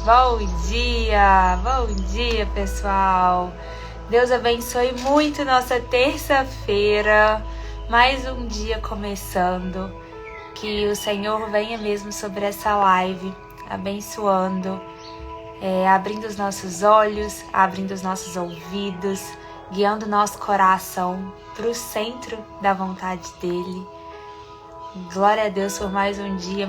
Bom dia pessoal! Deus abençoe muito nossa terça-feira, mais um dia começando, que o Senhor venha mesmo sobre essa live, abençoando, abrindo os nossos olhos, abrindo os nossos ouvidos, guiando nosso coração para o centro da vontade dEle. Glória a Deus por mais um dia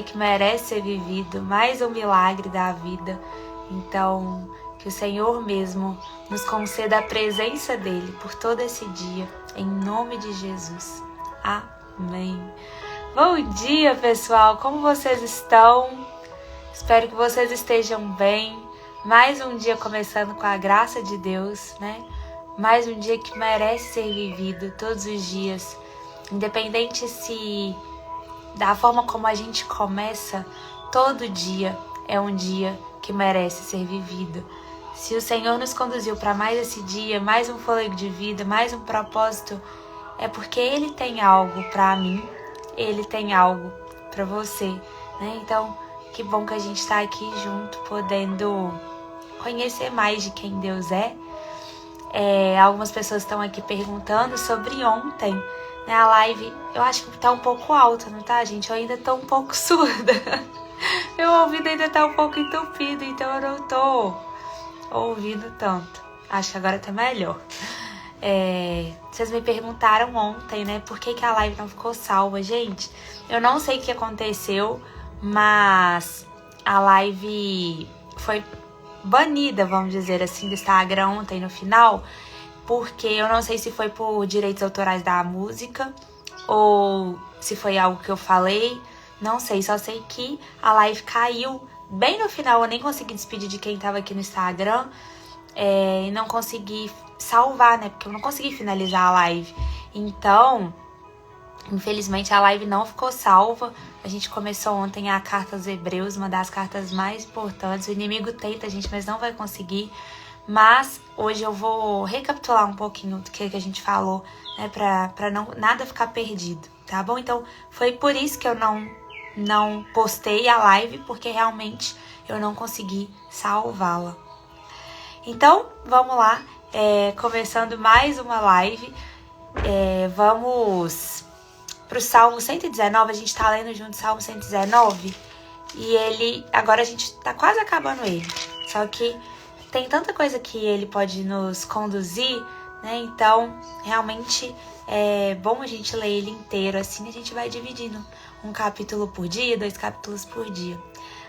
que merece ser vivido, mais um milagre da vida. Então, que o Senhor mesmo nos conceda a presença dEle por todo esse dia, em nome de Jesus. Amém. Bom dia, pessoal! Como vocês estão? Espero que vocês estejam bem. Mais um dia começando com a graça de Deus, né? Mais um dia que merece ser vivido todos os dias. Independente se da forma como a gente começa, todo dia é um dia que merece ser vivido. Se o Senhor nos conduziu para mais esse dia, mais um fôlego de vida, mais um propósito, é porque Ele tem algo para mim, Ele tem algo para você, né? Então, que bom que a gente está aqui junto, podendo conhecer mais de quem Deus é. Algumas pessoas estão aqui perguntando sobre ontem. A live, eu acho que tá um pouco alta, não tá, gente? Eu ainda tô um pouco surda. Meu ouvido ainda tá um pouco entupido, então eu não tô ouvindo tanto. Acho que agora tá melhor. Vocês me perguntaram ontem, né? Por que a live não ficou salva? Gente, eu não sei o que aconteceu, mas a live foi banida, vamos dizer assim, do Instagram ontem no final. Porque eu não sei se foi por direitos autorais da música ou se foi algo que eu falei, não sei, só sei que a live caiu bem no final, eu nem consegui despedir de quem tava aqui no Instagram e não consegui salvar, né, porque eu não consegui finalizar a live, então, infelizmente a live não ficou salva. A gente começou ontem a carta aos Hebreus, uma das cartas mais importantes, o inimigo tenta a gente, mas não vai conseguir. Mas hoje eu vou recapitular um pouquinho do que a gente falou, né, pra não nada ficar perdido, tá bom? Então, foi por isso que eu não postei a live, porque realmente eu não consegui salvá-la. Então, vamos lá, começando mais uma live, vamos pro Salmo 119, a gente tá lendo junto o Salmo 119, e agora a gente tá quase acabando ele, só que tem tanta coisa que ele pode nos conduzir, né? Então, realmente é bom a gente ler ele inteiro, assim a gente vai dividindo um capítulo por dia, 2 capítulos por dia.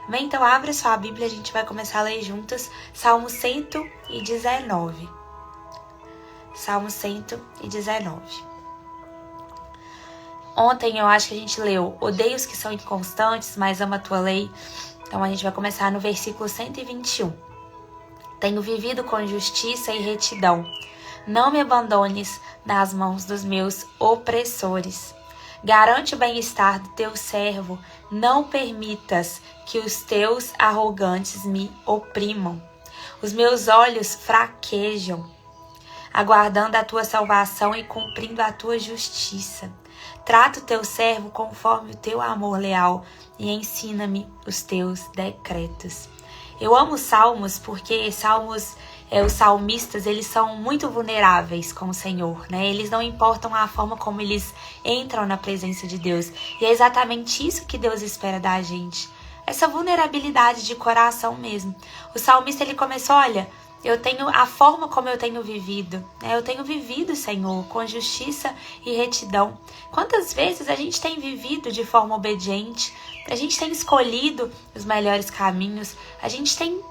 Bem, então abre sua Bíblia, a gente vai começar a ler juntas Salmo 119. Salmo 119. Ontem eu acho que a gente leu: odeio os que são inconstantes, mas amo a tua lei. Então a gente vai começar no versículo 121. Tenho vivido com justiça e retidão. Não me abandones nas mãos dos meus opressores. Garante o bem-estar do teu servo. Não permitas que os teus arrogantes me oprimam. Os meus olhos fraquejam, aguardando a tua salvação e cumprindo a tua justiça. Trata o teu servo conforme o teu amor leal e ensina-me os teus decretos. Eu amo salmos porque os salmistas, eles são muito vulneráveis com o Senhor, né? Eles não importam a forma como eles entram na presença de Deus. E é exatamente isso que Deus espera da gente. Essa vulnerabilidade de coração mesmo. O salmista, ele começou, olha, eu tenho a forma como eu tenho vivido, né? Eu tenho vivido, Senhor, com justiça e retidão. Quantas vezes a gente tem vivido de forma obediente? A gente tem escolhido os melhores caminhos, a gente tem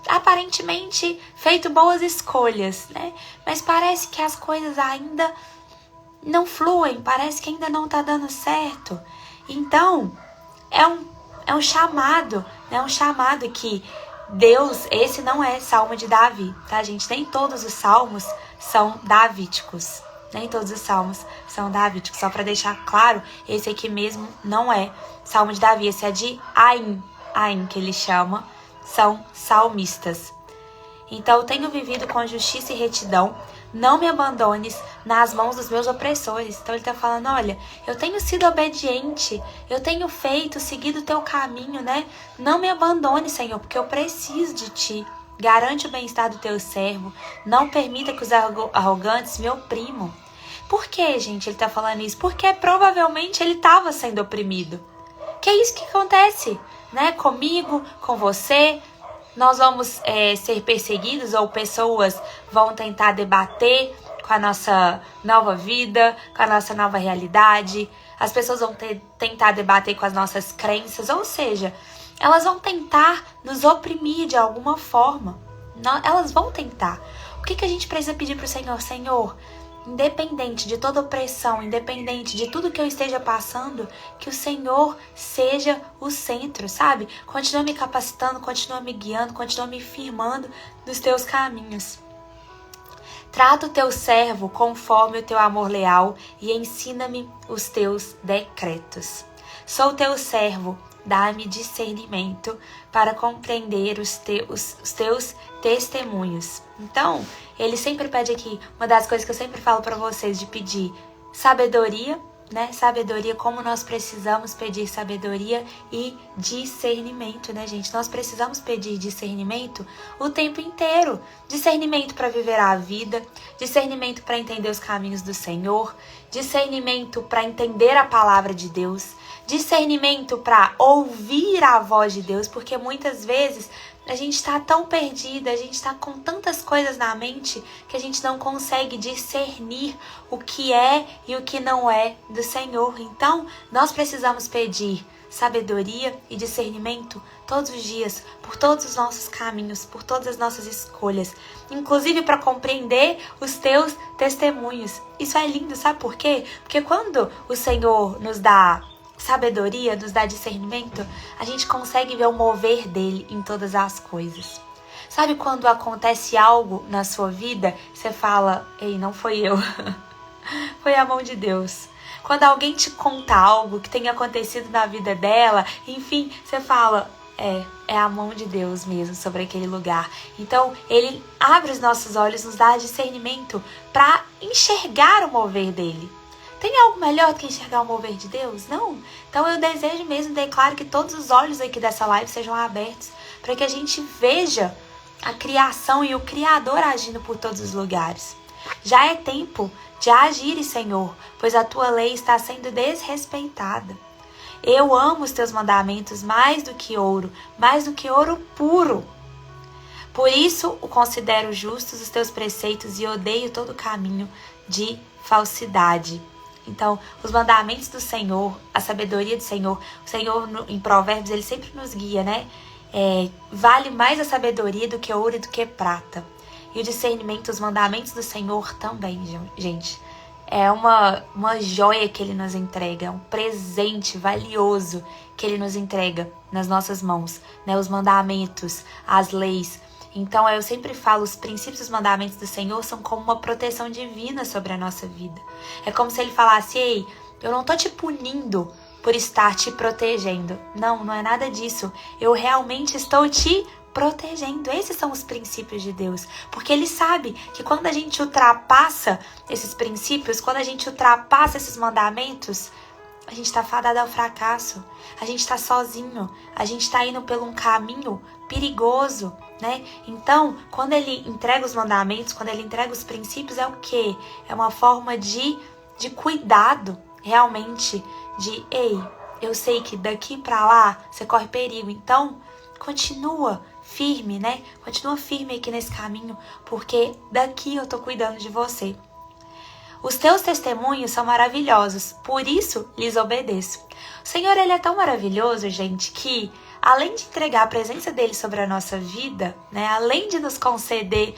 aparentemente feito boas escolhas, né? Mas parece que as coisas ainda não fluem, parece que ainda não tá dando certo. Então, é um chamado, né? Um chamado que Deus, esse não é Salmo de Davi, tá, gente? Nem todos os salmos são davídicos. Nem todos os salmos são davídicos. Só para deixar claro, esse aqui mesmo não é Salmo de Davi. Esse é de Aim, que ele chama. São salmistas. Então, tenho vivido com justiça e retidão. não me abandones nas mãos dos meus opressores. Então ele está falando, olha, eu tenho sido obediente, eu tenho seguido o teu caminho, né? Não me abandone, Senhor, porque eu preciso de ti. Garante o bem-estar do teu servo, não permita que os arrogantes me oprimam. Por que, gente, ele está falando isso? Porque provavelmente ele estava sendo oprimido. Que é isso que acontece, né? Comigo, com você. Nós vamos ser perseguidos ou pessoas vão tentar debater com a nossa nova vida, com a nossa nova realidade. As pessoas vão tentar debater com as nossas crenças, ou seja, elas vão tentar nos oprimir de alguma forma. Elas vão tentar. O que a gente precisa pedir para o Senhor? Senhor, independente de toda opressão, independente de tudo que eu esteja passando, que o Senhor seja o centro, sabe? Continua me capacitando, continua me guiando, continua me firmando nos teus caminhos. Trata o teu servo conforme o teu amor leal e ensina-me os teus decretos. Sou teu servo, dá-me discernimento para compreender os teus testemunhos. Então, ele sempre pede aqui, uma das coisas que eu sempre falo para vocês, de pedir sabedoria, né? Sabedoria, como nós precisamos pedir sabedoria e discernimento, né, gente? Nós precisamos pedir discernimento o tempo inteiro. Discernimento para viver a vida, discernimento para entender os caminhos do Senhor, discernimento para entender a palavra de Deus, discernimento para ouvir a voz de Deus, porque muitas vezes a gente está tão perdida, a gente está com tantas coisas na mente que a gente não consegue discernir o que é e o que não é do Senhor. Então, nós precisamos pedir sabedoria e discernimento todos os dias, por todos os nossos caminhos, por todas as nossas escolhas, inclusive para compreender os teus testemunhos. Isso é lindo, sabe por quê? Porque quando o Senhor nos dá sabedoria, nos dá discernimento, a gente consegue ver o mover dele em todas as coisas. Sabe quando acontece algo na sua vida, você fala, ei, não foi eu, foi a mão de Deus. Quando alguém te conta algo que tenha acontecido na vida dela, enfim, você fala, é a mão de Deus mesmo sobre aquele lugar. Então, ele abre os nossos olhos, nos dá discernimento para enxergar o mover dele. Tem algo melhor do que enxergar o mover de Deus? Não? Então eu desejo mesmo, declaro que todos os olhos aqui dessa live sejam abertos para que a gente veja a criação e o Criador agindo por todos os lugares. Já é tempo de agir, Senhor, pois a tua lei está sendo desrespeitada. Eu amo os teus mandamentos mais do que ouro puro. Por isso o considero justos os teus preceitos e odeio todo caminho de falsidade. Então, os mandamentos do Senhor, a sabedoria do Senhor, o Senhor em Provérbios, ele sempre nos guia, né? Vale mais a sabedoria do que ouro e do que prata. E o discernimento, os mandamentos do Senhor também, gente. É uma joia que ele nos entrega, é um presente valioso que ele nos entrega nas nossas mãos, né? Os mandamentos, as leis. Então, eu sempre falo, os princípios e os mandamentos do Senhor são como uma proteção divina sobre a nossa vida. É como se ele falasse, ei, eu não tô te punindo por estar te protegendo. Não é nada disso. Eu realmente estou te protegendo. Esses são os princípios de Deus. Porque ele sabe que quando a gente ultrapassa esses princípios, quando a gente ultrapassa esses mandamentos, a gente está fadado ao fracasso. A gente está sozinho. A gente está indo por um caminho perigoso, né? Então, quando ele entrega os mandamentos, quando ele entrega os princípios, é o quê? É uma forma de cuidado, realmente, de, ei, eu sei que daqui pra lá você corre perigo, então continua firme, né? Continua firme aqui nesse caminho, porque daqui eu tô cuidando de você. Os teus testemunhos são maravilhosos, por isso lhes obedeço. O Senhor, ele é tão maravilhoso, gente, que além de entregar a presença dele sobre a nossa vida, né, além de nos conceder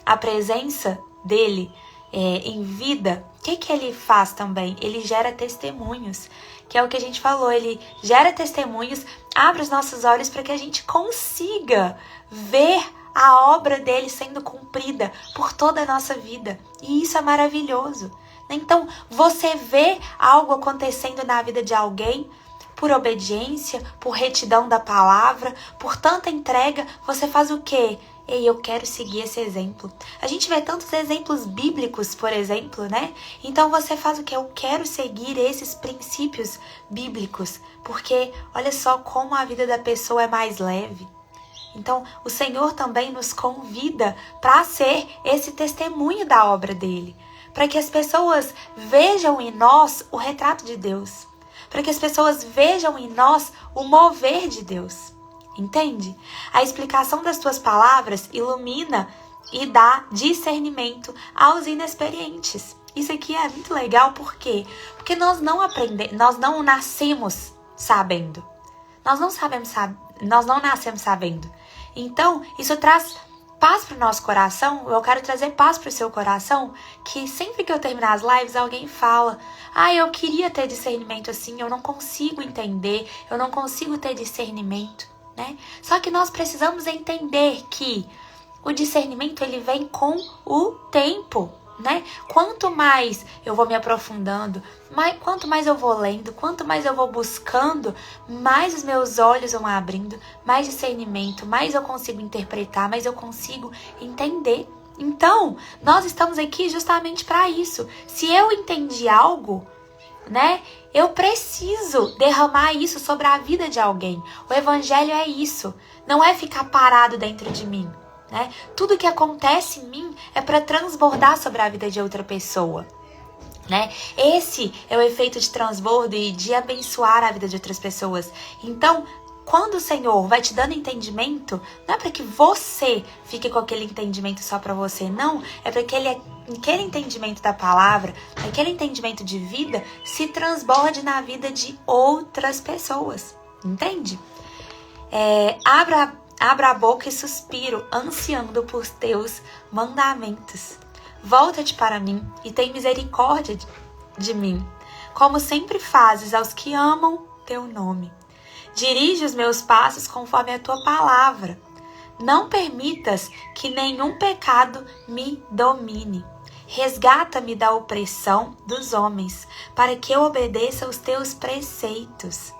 a presença dele em vida, o que ele faz também? Ele gera testemunhos, que é o que a gente falou, ele gera testemunhos, abre os nossos olhos para que a gente consiga ver a obra dele sendo cumprida por toda a nossa vida. E isso é maravilhoso. Então, você vê algo acontecendo na vida de alguém, por obediência, por retidão da palavra, por tanta entrega, você faz o quê? Ei, eu quero seguir esse exemplo. A gente vê tantos exemplos bíblicos, por exemplo, né? Então você faz o que? Eu quero seguir esses princípios bíblicos, porque olha só como a vida da pessoa é mais leve. Então, o Senhor também nos convida para ser esse testemunho da obra dele, para que as pessoas vejam em nós o retrato de Deus, para que as pessoas vejam em nós o mover de Deus. Entende? A explicação das tuas palavras ilumina e dá discernimento aos inexperientes. Isso aqui é muito legal, por quê? Porque nós não nascemos sabendo. Nós não nascemos sabendo. Então, isso traz paz para o nosso coração. Eu quero trazer paz para o seu coração, que sempre que eu terminar as lives, alguém fala: eu queria ter discernimento assim, eu não consigo entender, eu não consigo ter discernimento, né? Só que nós precisamos entender que o discernimento, ele vem com o tempo, né? Quanto mais eu vou me aprofundando, quanto mais eu vou lendo, quanto mais eu vou buscando, mais os meus olhos vão abrindo, mais discernimento, mais eu consigo interpretar, mais eu consigo entender. Então, nós estamos aqui justamente para isso. Se eu entendi algo, né, eu preciso derramar isso sobre a vida de alguém. O evangelho é isso, não é ficar parado dentro de mim. Né? Tudo que acontece em mim é para transbordar sobre a vida de outra pessoa. Né? Esse é o efeito de transbordo e de abençoar a vida de outras pessoas. Então, quando o Senhor vai te dando entendimento, não é para que você fique com aquele entendimento só para você, não. É para que aquele entendimento da palavra, aquele entendimento de vida, se transborde na vida de outras pessoas. Entende? Abra a boca e suspiro, ansiando por teus mandamentos. Volta-te para mim e tem misericórdia de mim, como sempre fazes aos que amam teu nome. Dirige os meus passos conforme a tua palavra. Não permitas que nenhum pecado me domine. Resgata-me da opressão dos homens, para que eu obedeça aos teus preceitos.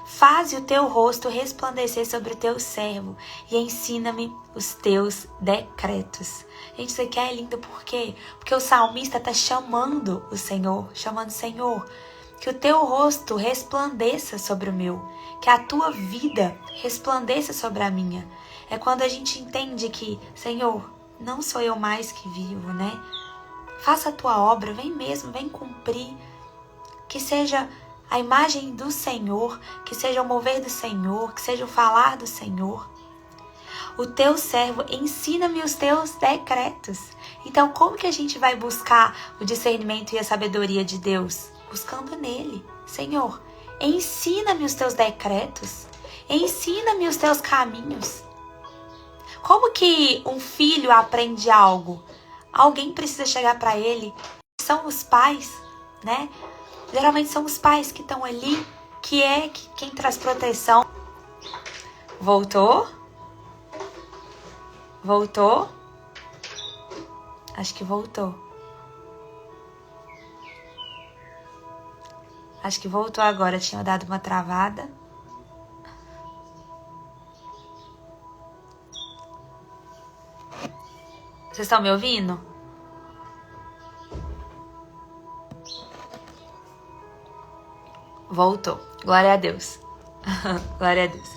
Faze o teu rosto resplandecer sobre o teu servo e ensina-me os teus decretos. Gente, isso aqui é lindo, por quê? Porque o salmista está chamando o Senhor, Senhor, que o teu rosto resplandeça sobre o meu, que a tua vida resplandeça sobre a minha. É quando a gente entende que, Senhor, não sou eu mais que vivo, né? Faça a tua obra, vem mesmo, vem cumprir, que seja a imagem do Senhor, que seja o mover do Senhor, que seja o falar do Senhor. O teu servo, ensina-me os teus decretos. Então, como que a gente vai buscar o discernimento e a sabedoria de Deus? Buscando nele. Senhor, ensina-me os teus decretos. Ensina-me os teus caminhos. Como que um filho aprende algo? Alguém precisa chegar para ele. São os pais, né? Geralmente são os pais que estão ali, que é quem traz proteção. Voltou? Voltou? Acho que voltou. Acho que voltou agora. Tinha dado uma travada. Vocês estão me ouvindo? Voltou. Glória a Deus. Glória a Deus.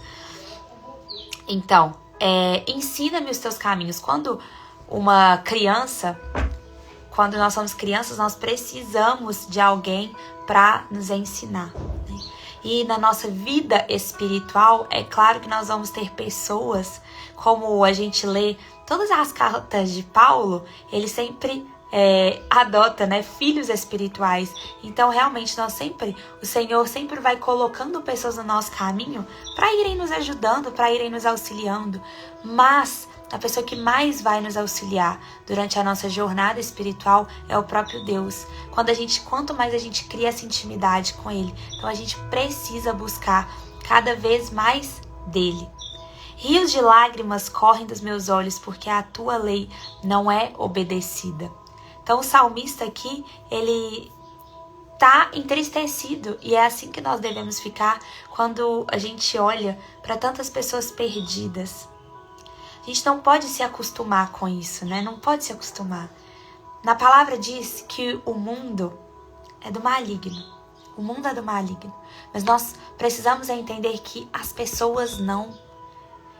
Então, ensina-me os teus caminhos. Quando nós somos crianças, nós precisamos de alguém para nos ensinar. Né? E na nossa vida espiritual, é claro que nós vamos ter pessoas, como a gente lê todas as cartas de Paulo, ele sempre adota, né, filhos espirituais. Então realmente o Senhor sempre vai colocando pessoas no nosso caminho para irem nos ajudando, para irem nos auxiliando. Mas a pessoa que mais vai nos auxiliar durante a nossa jornada espiritual é o próprio Deus. Quanto mais a gente cria essa intimidade com Ele, então a gente precisa buscar cada vez mais dele. Rios de lágrimas correm dos meus olhos, porque a tua lei não é obedecida. Então o salmista aqui, ele tá entristecido, e é assim que nós devemos ficar quando a gente olha para tantas pessoas perdidas. A gente não pode se acostumar com isso, né? Não pode se acostumar. Na palavra diz que o mundo é do maligno. O mundo é do maligno. Mas nós precisamos entender que as pessoas não.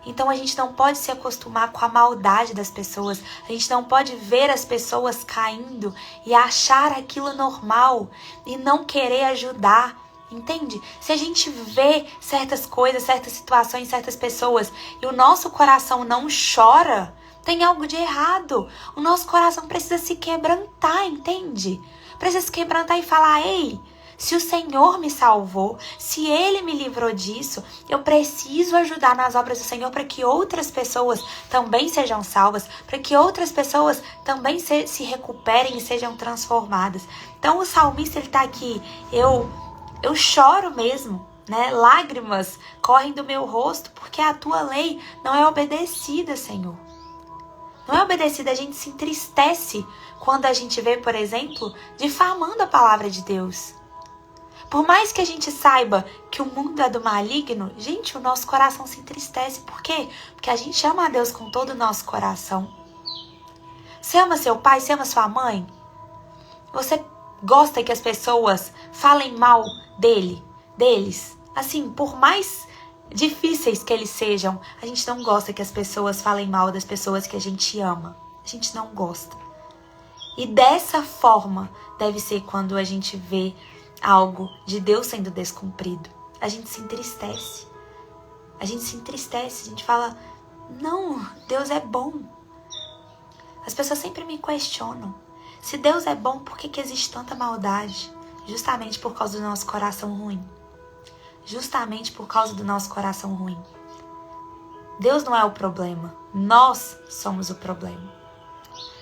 Então a gente não pode se acostumar com a maldade das pessoas. A gente não pode ver as pessoas caindo e achar aquilo normal e não querer ajudar. Entende? Se a gente vê certas coisas, certas situações, certas pessoas e o nosso coração não chora, tem algo de errado. O nosso coração precisa se quebrantar, entende? Precisa se quebrantar e falar: ei, se o Senhor me salvou, se Ele me livrou disso, eu preciso ajudar nas obras do Senhor para que outras pessoas também sejam salvas, para que outras pessoas também se recuperem e sejam transformadas. Então o salmista, ele está aqui: eu choro mesmo, né? Lágrimas correm do meu rosto, porque a tua lei não é obedecida, Senhor. Não é obedecida, a gente se entristece quando a gente vê, por exemplo, difamando a palavra de Deus. Por mais que a gente saiba que o mundo é do maligno, gente, o nosso coração se entristece. Por quê? Porque a gente ama a Deus com todo o nosso coração. Você ama seu pai, você ama sua mãe? Você gosta que as pessoas falem mal deles? Assim, por mais difíceis que eles sejam, a gente não gosta que as pessoas falem mal das pessoas que a gente ama. A gente não gosta. E dessa forma deve ser quando a gente vê algo de Deus sendo descumprido. A gente se entristece. A gente fala: não, Deus é bom. As pessoas sempre me questionam: se Deus é bom, por que existe tanta maldade? Justamente por causa do nosso coração ruim. Justamente por causa do nosso coração ruim. Deus não é o problema. Nós somos o problema.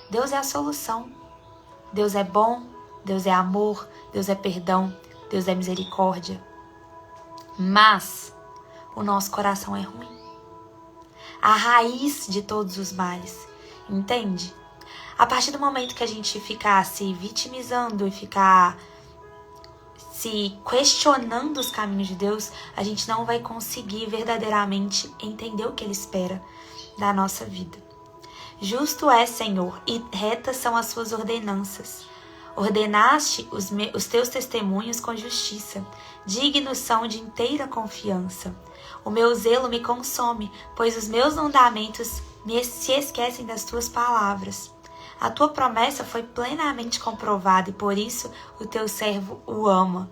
Deus é a solução. Deus é bom. Deus é amor. Deus é perdão. Deus é misericórdia. Mas o nosso coração é ruim. A raiz de todos os males. Entende? A partir do momento que a gente ficar se vitimizando e ficar se questionando os caminhos de Deus, a gente não vai conseguir verdadeiramente entender o que Ele espera da nossa vida. Justo é, Senhor, e retas são as suas ordenanças. Ordenaste os teus testemunhos com justiça. Dignos são de inteira confiança. O meu zelo me consome, pois os meus mandamentos se esquecem das tuas palavras. A tua promessa foi plenamente comprovada e por isso o teu servo o ama.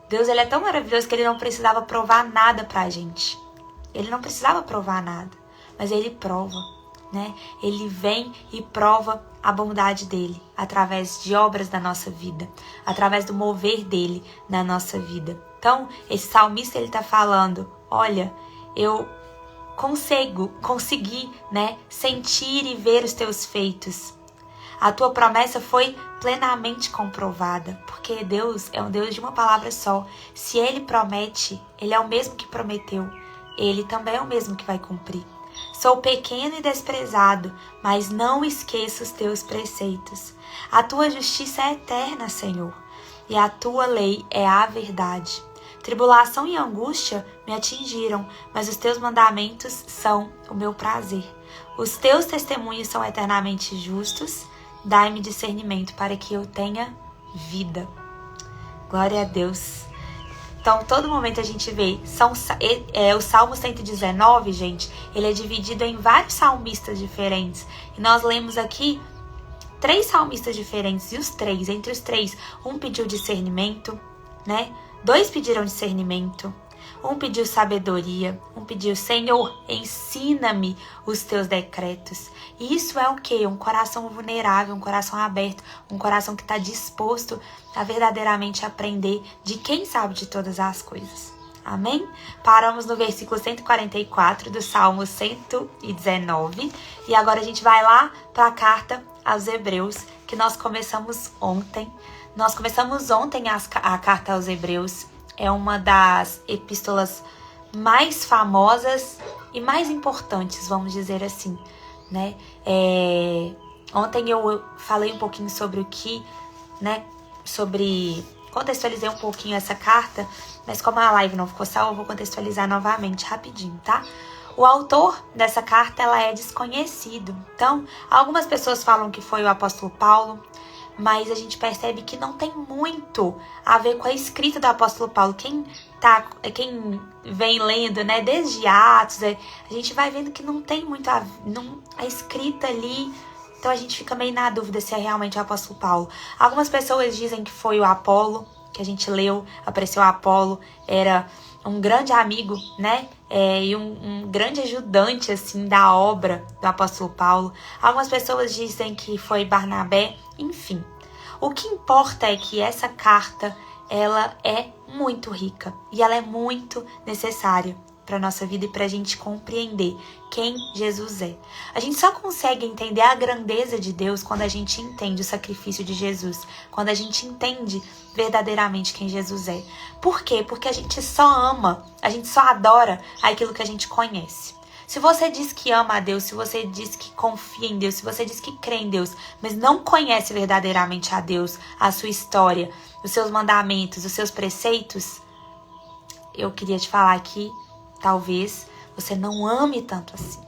Deus, ele é tão maravilhoso que ele não precisava provar nada pra gente. Ele não precisava provar nada, mas ele prova, né? Ele vem e prova a bondade dele através de obras da nossa vida, através do mover dele na nossa vida. Então, esse salmista, ele tá falando: olha, eu consegui, né, sentir e ver os teus feitos. A tua promessa foi plenamente comprovada, porque Deus é um Deus de uma palavra só. Se Ele promete, Ele é o mesmo que prometeu. Ele também é o mesmo que vai cumprir. Sou pequeno e desprezado, mas não esqueço os teus preceitos. A tua justiça é eterna, Senhor, e a tua lei é a verdade. Tribulação e angústia me atingiram, mas os teus mandamentos são o meu prazer. Os teus testemunhos são eternamente justos. Dai-me discernimento para que eu tenha vida. Glória a Deus. Então, todo momento a gente vê, o Salmo 119, gente, ele é dividido em vários salmistas diferentes. E nós lemos aqui 3 salmistas diferentes, e entre os três, um pediu discernimento, né? 2 pediram discernimento, um pediu sabedoria, um pediu: Senhor, ensina-me os teus decretos. E isso é o quê? Um coração vulnerável, um coração aberto, um coração que está disposto a verdadeiramente aprender de quem sabe de todas as coisas. Amém? Paramos no versículo 144 do Salmo 119. E agora a gente vai lá para a carta aos Hebreus, que nós começamos ontem. Nós começamos ontem a carta aos Hebreus. É uma das epístolas mais famosas e mais importantes, vamos dizer assim, né? Ontem eu falei um pouquinho sobre o que, né? Contextualizei um pouquinho essa carta, mas como a live não ficou salva, eu vou contextualizar novamente, rapidinho, tá? O autor dessa carta, ela é desconhecido. Então, algumas pessoas falam que foi o apóstolo Paulo, mas a gente percebe que não tem muito a ver com a escrita do apóstolo Paulo. Quem vem lendo, né, desde Atos, a gente vai vendo que não tem muito a escrita ali. Então a gente fica meio na dúvida se é realmente o apóstolo Paulo. Algumas pessoas dizem que foi o Apolo, que a gente leu, apareceu o Apolo, era um grande amigo, né? E um grande ajudante, assim, da obra do apóstolo Paulo. Algumas pessoas dizem que foi Barnabé, enfim. O que importa é que essa carta, ela é muito rica e ela é muito necessária para nossa vida e para a gente compreender quem Jesus é. A gente só consegue entender a grandeza de Deus quando a gente entende o sacrifício de Jesus, quando a gente entende verdadeiramente quem Jesus é. Por quê? Porque a gente só ama, a gente só adora aquilo que a gente conhece. Se você diz que ama a Deus, se você diz que confia em Deus, se você diz que crê em Deus, mas não conhece verdadeiramente a Deus, a sua história, os seus mandamentos, os seus preceitos, eu queria te falar que talvez você não ame tanto assim.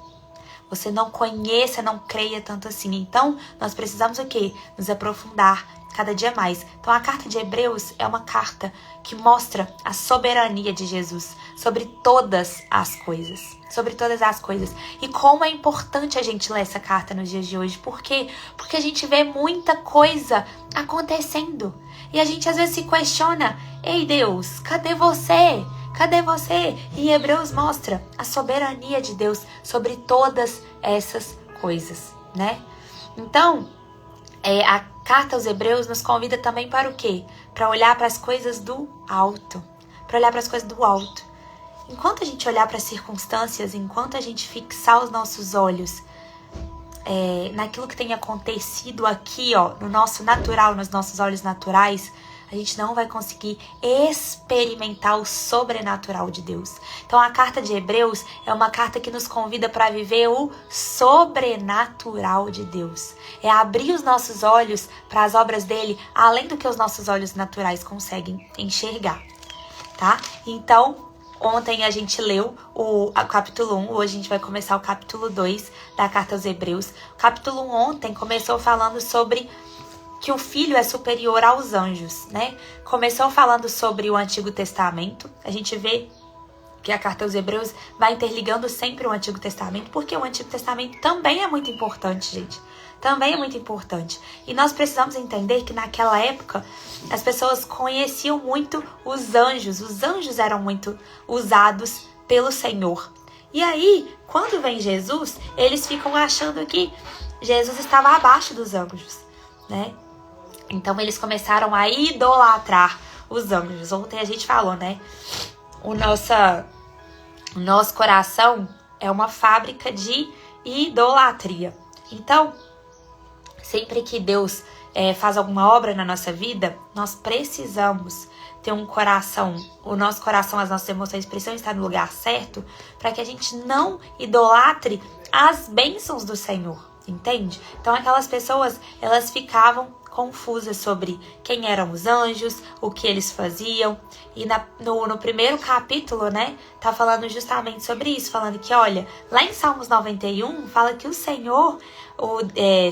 Você não conheça, não creia tanto assim. Então, nós precisamos o quê? Nos aprofundar cada dia mais. Então, a carta de Hebreus é uma carta que mostra a soberania de Jesus sobre todas as coisas. Sobre todas as coisas. E como é importante a gente ler essa carta nos dias de hoje. Por quê? Porque a gente vê muita coisa acontecendo. E a gente às vezes se questiona: ei Deus, cadê você? Cadê você? E Hebreus mostra a soberania de Deus sobre todas essas coisas, né? Então, a carta aos Hebreus nos convida também para o quê? Para olhar para as coisas do alto. Para olhar para as coisas do alto. Enquanto a gente olhar para as circunstâncias, enquanto a gente fixar os nossos olhos naquilo que tem acontecido aqui, ó, no nosso natural, nos nossos olhos naturais, a gente não vai conseguir experimentar o sobrenatural de Deus. Então a carta de Hebreus é uma carta que nos convida para viver o sobrenatural de Deus. É abrir os nossos olhos para as obras dele, além do que os nossos olhos naturais conseguem enxergar, tá? Então, ontem a gente leu o capítulo 1, hoje a gente vai começar o capítulo 2 da carta aos Hebreus. O capítulo 1 ontem começou falando sobre que o Filho é superior aos anjos, né? Começou falando sobre o Antigo Testamento. A gente vê que a carta aos Hebreus vai interligando sempre o Antigo Testamento, porque o Antigo Testamento também é muito importante, gente. Também é muito importante. E nós precisamos entender que naquela época as pessoas conheciam muito os anjos. Os anjos eram muito usados pelo Senhor. E aí, quando vem Jesus, eles ficam achando que Jesus estava abaixo dos anjos, né? Então eles começaram a idolatrar os anjos. Ontem a gente falou, né? O nosso coração é uma fábrica de idolatria. Então, sempre que Deus faz alguma obra na nossa vida, nós precisamos ter um coração, o nosso coração, as nossas emoções precisam estar no lugar certo para que a gente não idolatre as bênçãos do Senhor, entende? Então aquelas pessoas, elas ficavam confusas sobre quem eram os anjos, o que eles faziam. E no primeiro capítulo, né, tá falando justamente sobre isso, falando que, olha, lá em Salmos 91, fala que o Senhor,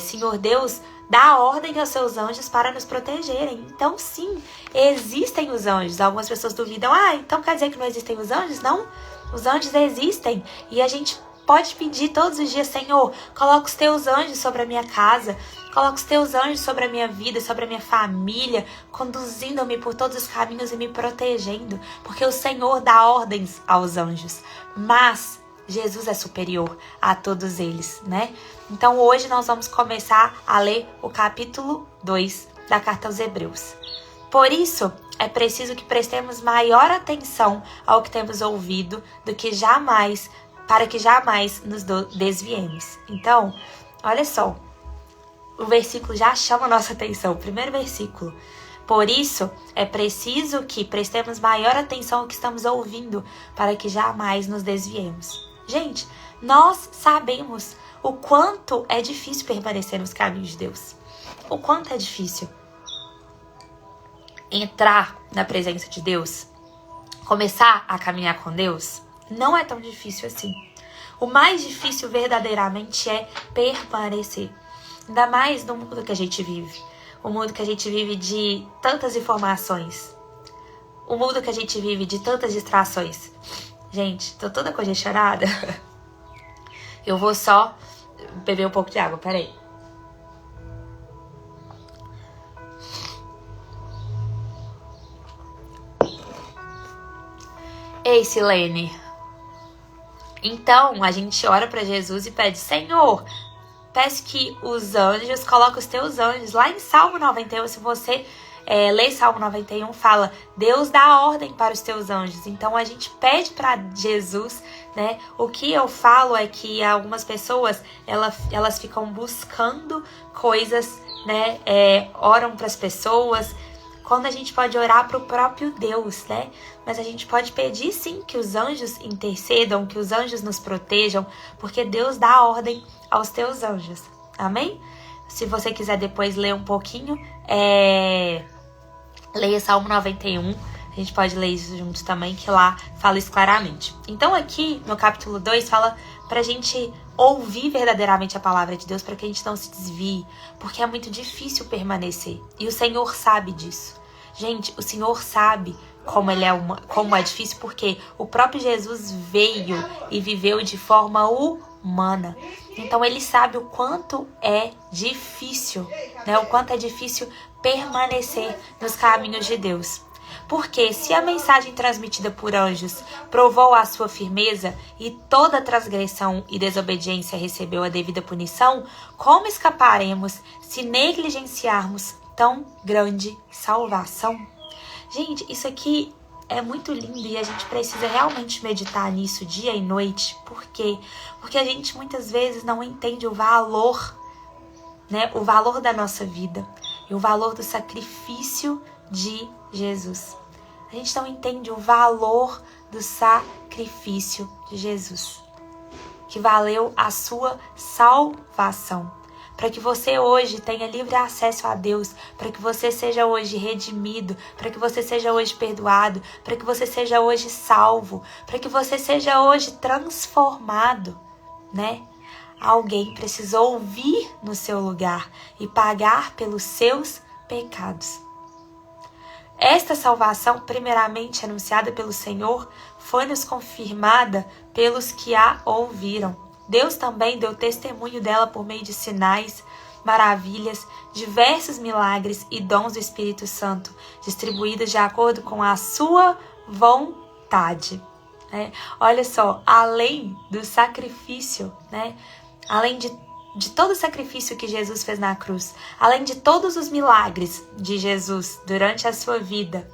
Senhor Deus, dá ordem aos seus anjos para nos protegerem. Então, sim, existem os anjos. Algumas pessoas duvidam, então quer dizer que não existem os anjos? Não, os anjos existem. E a gente pode pedir todos os dias: Senhor, coloca os teus anjos sobre a minha casa, coloca os teus anjos sobre a minha vida, sobre a minha família, conduzindo-me por todos os caminhos e me protegendo, porque o Senhor dá ordens aos anjos, mas Jesus é superior a todos eles, né? Então hoje nós vamos começar a ler o capítulo 2 da carta aos Hebreus. Por isso, é preciso que prestemos maior atenção ao que temos ouvido para que jamais nos desviemos. Então, olha só, o versículo já chama a nossa atenção, o primeiro versículo. Por isso, é preciso que prestemos maior atenção ao que estamos ouvindo, para que jamais nos desviemos. Gente, nós sabemos o quanto é difícil permanecer nos caminhos de Deus. O quanto é difícil entrar na presença de Deus, começar a caminhar com Deus. Não é tão difícil assim. O mais difícil verdadeiramente é permanecer. Ainda mais no mundo que a gente vive. O mundo que a gente vive de tantas informações. O mundo que a gente vive de tantas distrações. Gente, tô toda congestionada. Eu vou só beber um pouco de água, peraí. Ei, Silene. Então, a gente ora para Jesus e pede: Senhor, peço que os anjos, coloque os teus anjos. Lá em Salmo 91, se você lê Salmo 91, fala: Deus dá ordem para os teus anjos. Então, a gente pede para Jesus, né? O que eu falo é que algumas pessoas, elas ficam buscando coisas, né? Oram para as pessoas, quando a gente pode orar para o próprio Deus, né? Mas a gente pode pedir sim que os anjos intercedam, que os anjos nos protejam, porque Deus dá ordem aos teus anjos. Amém? Se você quiser depois ler um pouquinho, leia Salmo 91. A gente pode ler isso juntos também, que lá fala isso claramente. Então aqui no capítulo 2 fala pra gente ouvir verdadeiramente a palavra de Deus, para que a gente não se desvie, porque é muito difícil permanecer. E o Senhor sabe disso. Gente, o Senhor sabe como é difícil, porque o próprio Jesus veio e viveu de forma humana. Então ele sabe o quanto é difícil, né? O quanto é difícil permanecer nos caminhos de Deus. Porque se a mensagem transmitida por anjos provou a sua firmeza e toda transgressão e desobediência recebeu a devida punição, como escaparemos se negligenciarmos tão grande salvação? Gente, isso aqui é muito lindo e a gente precisa realmente meditar nisso dia e noite. Por quê? Porque a gente muitas vezes não entende o valor, né? O valor da nossa vida e o valor do sacrifício de Jesus. A gente não entende o valor do sacrifício de Jesus, que valeu a sua salvação. Para que você hoje tenha livre acesso a Deus, para que você seja hoje redimido, para que você seja hoje perdoado, para que você seja hoje salvo, para que você seja hoje transformado, né? Alguém precisou vir no seu lugar e pagar pelos seus pecados. Esta salvação, primeiramente anunciada pelo Senhor, foi-nos confirmada pelos que a ouviram. Deus também deu testemunho dela por meio de sinais, maravilhas, diversos milagres e dons do Espírito Santo, distribuídos de acordo com a sua vontade. Olha só, além do sacrifício, né? Além de todo o sacrifício que Jesus fez na cruz, além de todos os milagres de Jesus durante a sua vida,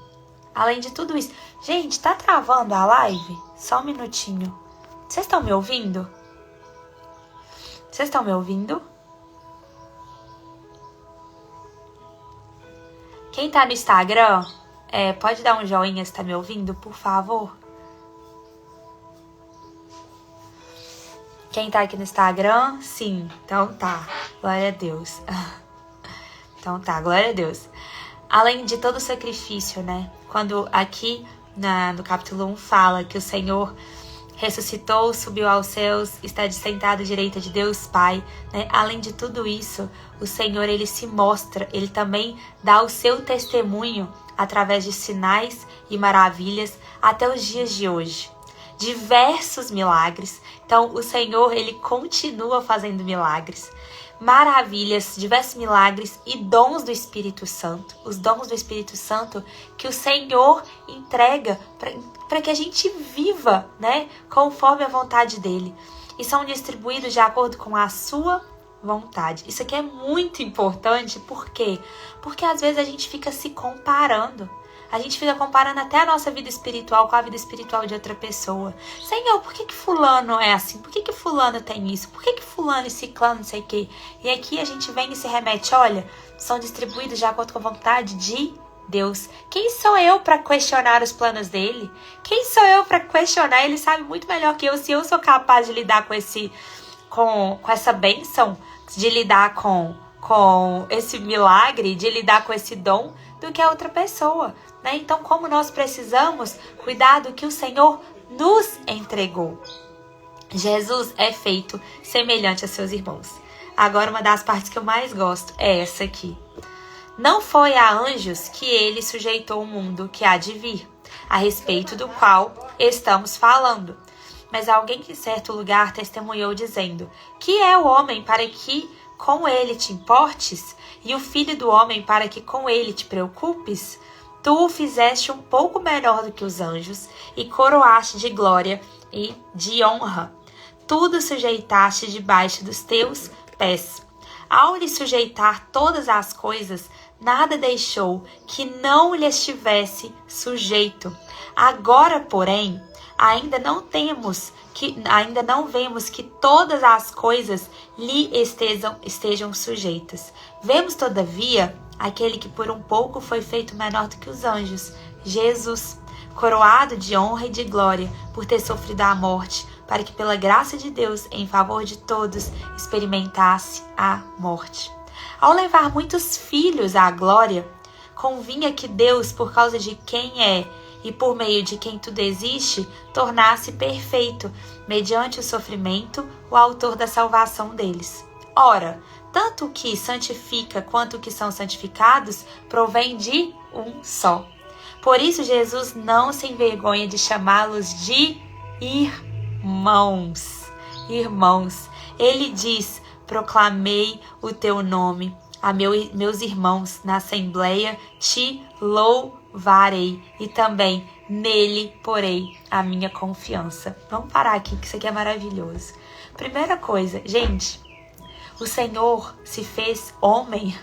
além de tudo isso... Gente, tá travando a live? Só um minutinho. Vocês estão me ouvindo? Vocês estão me ouvindo? Quem tá no Instagram, pode dar um joinha se tá me ouvindo, por favor? Quem tá aqui no Instagram? Sim, então tá. Glória a Deus. Então tá, glória a Deus. Além de todo o sacrifício, né? Quando aqui no capítulo 1 fala que o Senhor ressuscitou, subiu aos céus, está sentado à direita de Deus Pai, né? Além de tudo isso, o Senhor, ele se mostra, ele também dá o seu testemunho através de sinais e maravilhas até os dias de hoje. Diversos milagres. Então, o Senhor, ele continua fazendo milagres, maravilhas, diversos milagres e dons do Espírito Santo. Os dons do Espírito Santo que o Senhor entrega para que a gente viva, né, conforme a vontade dele. E são distribuídos de acordo com a sua vontade. Isso aqui é muito importante, por quê? Porque às vezes a gente fica se comparando. A gente fica comparando até a nossa vida espiritual com a vida espiritual de outra pessoa. Senhor, por que fulano é assim? Por que fulano tem isso? Por que fulano e ciclano não sei o quê? E aqui a gente vem e se remete, olha, são distribuídos de acordo com a vontade de Deus. Quem sou eu para questionar os planos dele? Quem sou eu para questionar? Ele sabe muito melhor que eu se eu sou capaz de lidar com essa bênção, de lidar com esse milagre, de lidar com esse dom, do que a outra pessoa, né? Então, como nós precisamos cuidar do que o Senhor nos entregou. Jesus é feito semelhante a seus irmãos. Agora, uma das partes que eu mais gosto é essa aqui. Não foi a anjos que ele sujeitou o mundo que há de vir, a respeito do qual estamos falando. Mas alguém que em certo lugar testemunhou dizendo: que é o homem para que com ele te importes? E o filho do homem para que com ele te preocupes? Tu o fizeste um pouco melhor do que os anjos, e coroaste de glória e de honra. Tudo sujeitaste debaixo dos teus pés. Ao lhe sujeitar todas as coisas, nada deixou que não lhe estivesse sujeito. Agora, porém, ainda não vemos que todas as coisas lhe estejam sujeitas. Vemos, todavia, aquele que por um pouco foi feito menor do que os anjos, Jesus, coroado de honra e de glória por ter sofrido a morte, para que pela graça de Deus, em favor de todos, experimentasse a morte. Ao levar muitos filhos à glória, convinha que Deus, por causa de quem é e por meio de quem tudo existe, tornasse perfeito, mediante o sofrimento, o autor da salvação deles. Ora, tanto o que santifica quanto o que são santificados provém de um só. Por isso Jesus não se envergonha de chamá-los de irmãos. Irmãos. Ele diz: proclamei o teu nome a meus irmãos na assembleia, te louvarei e também nele porei a minha confiança. Vamos parar aqui que isso aqui é maravilhoso. Primeira coisa, gente, o Senhor se fez homem.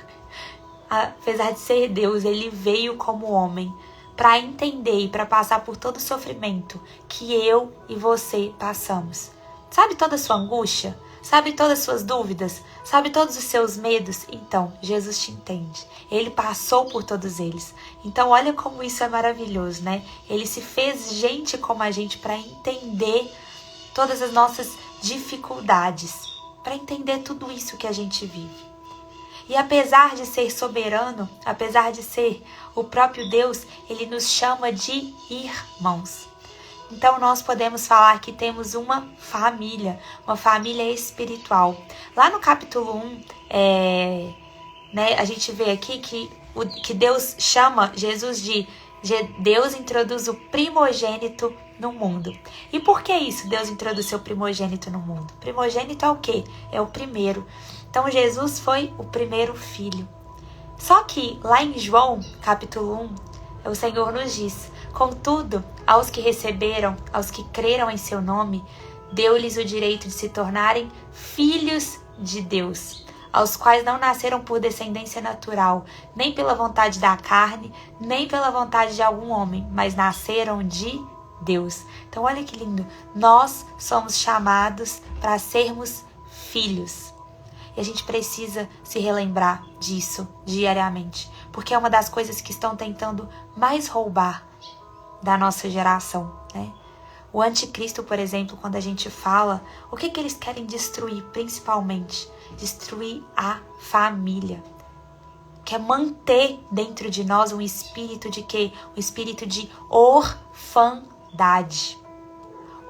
Apesar de ser Deus, ele veio como homem para entender e para passar por todo o sofrimento que eu e você passamos. Sabe toda a sua angústia? Sabe todas as suas dúvidas? Sabe todos os seus medos? Então, Jesus te entende. Ele passou por todos eles. Então, olha como isso é maravilhoso, né? Ele se fez gente como a gente para entender todas as nossas dificuldades, para entender tudo isso que a gente vive. E apesar de ser soberano, apesar de ser o próprio Deus, ele nos chama de irmãos. Então nós podemos falar que temos uma família espiritual. Lá no capítulo 1, a gente vê aqui que Deus chama Jesus de Deus introduz o primogênito no mundo. E por que isso? Deus introduz o primogênito no mundo. Primogênito é o quê? É o primeiro. Então Jesus foi o primeiro filho. Só que lá em João, capítulo 1, o Senhor nos diz: contudo, aos que receberam, aos que creram em seu nome, deu-lhes o direito de se tornarem filhos de Deus, aos quais não nasceram por descendência natural, nem pela vontade da carne, nem pela vontade de algum homem, mas nasceram de Deus. Então olha que lindo, nós somos chamados para sermos filhos. E a gente precisa se relembrar disso diariamente, porque é uma das coisas que estão tentando mais roubar da nossa geração, né? O anticristo, por exemplo, quando a gente fala, o que eles querem destruir principalmente? Destruir a família. Quer manter dentro de nós um espírito de quê? Um espírito de orfandade.